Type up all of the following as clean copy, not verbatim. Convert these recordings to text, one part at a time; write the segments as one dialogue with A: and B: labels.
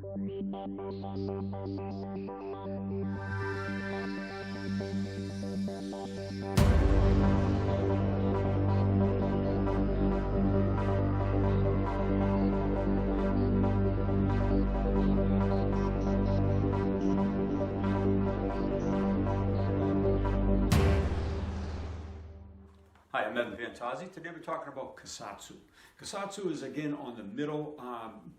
A: Hi, I'm Pantazi. Today we're talking about Kassatsu. Kassatsu is again on the middle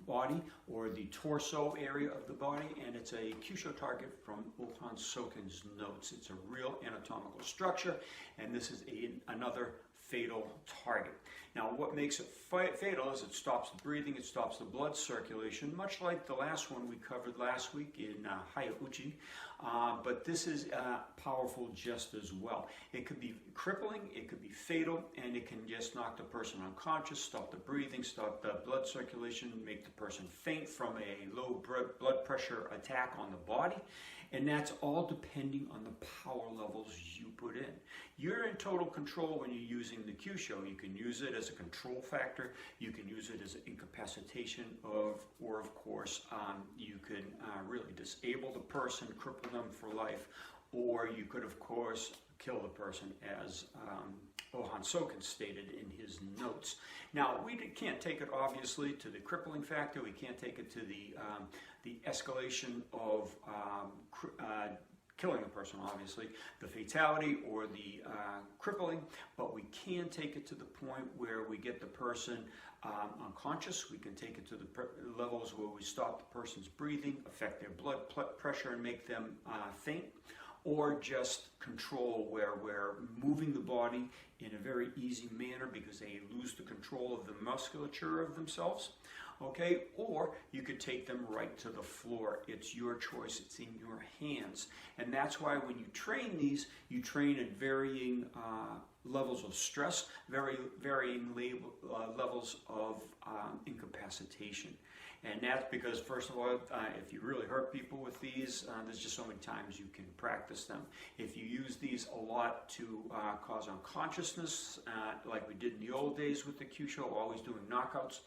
A: body or the torso area of the body, and it's a Kyusho target from Hohan Sokens notes. It's a real anatomical structure, and this is another fatal target. Now, what makes it fatal is it stops the breathing, it stops the blood circulation, much like the last one we covered last week in Hayauchi, but this is powerful just as well. It could be crippling, it could be fatal, and it can just knock the person unconscious, stop the breathing, stop the blood circulation, make the person faint from a low blood pressure attack on the body, and that's all depending on the power levels you put in. You're in total control when you're using the Kyusho. You can use it as a control factor, you can use it as an incapacitation or of course you can really disable the person, cripple them for life, or you could of course kill the person, as Hohan Sokens stated in his notes. Now, we can't take it obviously to the crippling factor, we can't take it to the escalation of killing the person, obviously, the fatality or the crippling, but we can take it to the point where we get the person unconscious. We can take it to the levels where we stop the person's breathing, affect their blood pressure and make them faint, or just control where we're moving the body in a very easy manner because they lose the control of the musculature of themselves. Okay, or you could take them right to the floor. It's your choice, it's in your hands. And that's why when you train these, you train at varying levels of stress, varying levels of incapacitation. And that's because, first of all, if you really hurt people with these, there's just so many times you can practice them. If you use these a lot to cause unconsciousness, like we did in the old days with the Kyusho, always doing knockouts,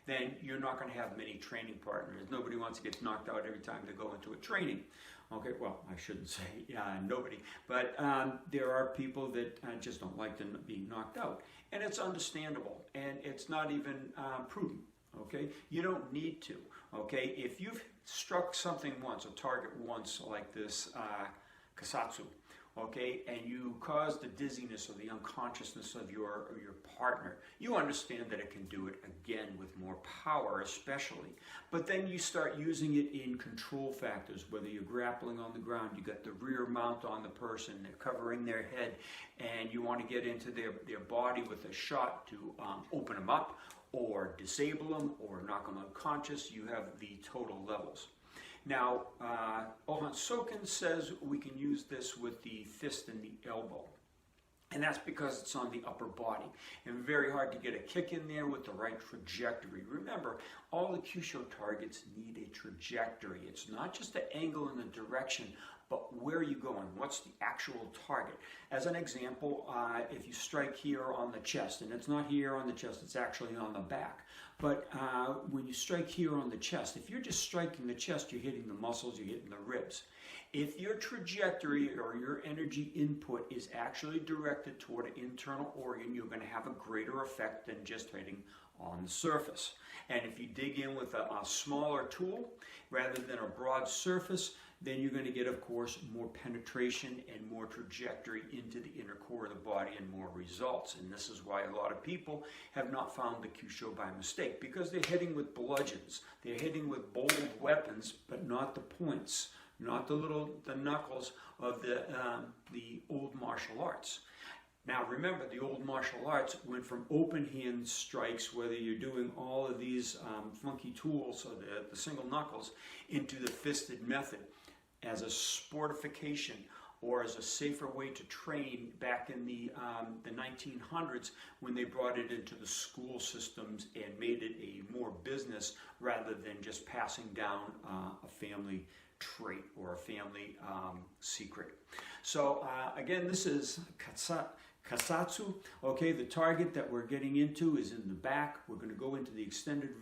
A: then you're not going to have many training partners. Nobody wants to get knocked out every time they go into a training. Okay, well, I shouldn't say nobody, but there are people that just don't like being knocked out. And it's understandable, and it's not even prudent, okay? You don't need to, okay? If you've struck something once, a target once like this Kassatsu, okay, and you cause the dizziness or the unconsciousness of your partner, you understand that it can do it again with more power especially. But then you start using it in control factors, whether you're grappling on the ground, you got the rear mount on the person, they're covering their head, and you want to get into their body with a shot to open them up or disable them or knock them unconscious. You have the total levels. Now, Hohan Sokens says we can use this with the fist and the elbow. And that's because it's on the upper body. And very hard to get a kick in there with the right trajectory. Remember, all the Kyusho targets need a trajectory. It's not just the angle and the direction, but where are you going? What's the actual target? As an example, if you strike here on the chest, and it's not here on the chest, it's actually on the back. But when you strike here on the chest, if you're just striking the chest, you're hitting the muscles, you're hitting the ribs. If your trajectory or your energy input is actually directed toward an internal organ, you're going to have a greater effect than just hitting on the surface. And if you dig in with a smaller tool rather than a broad surface, then you're going to get, of course, more penetration and more trajectory into the inner core of the body and more results. And this is why a lot of people have not found the Kyusho by mistake, because they're hitting with bludgeons. They're hitting with bold weapons, but not the points, not the knuckles of the old martial arts. Now remember, the old martial arts went from open hand strikes, whether you're doing all of these funky tools, or the single knuckles, into the fisted method as a sportification or as a safer way to train back in the 1900s, when they brought it into the school systems and made it a more business rather than just passing down a family trait or a family secret. So again, this is Kassatsu. Okay, the target that we're getting into is in the back. We're going to go into the extended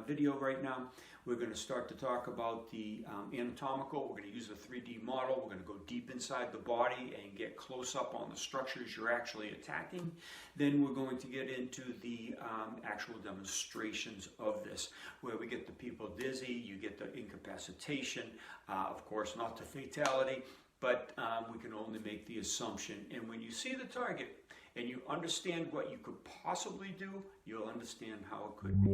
A: video right now. We're going to start to talk about the anatomical. We're going to use a 3D model. We're going to go deep inside the body and get close up on the structures you're actually attacking. Then we're going to get into the actual demonstrations of this, where we get the people dizzy, you get the incapacitation, of course not the fatality, but we can only make the assumption. And when you see the target and you understand what you could possibly do, you'll understand how it could be.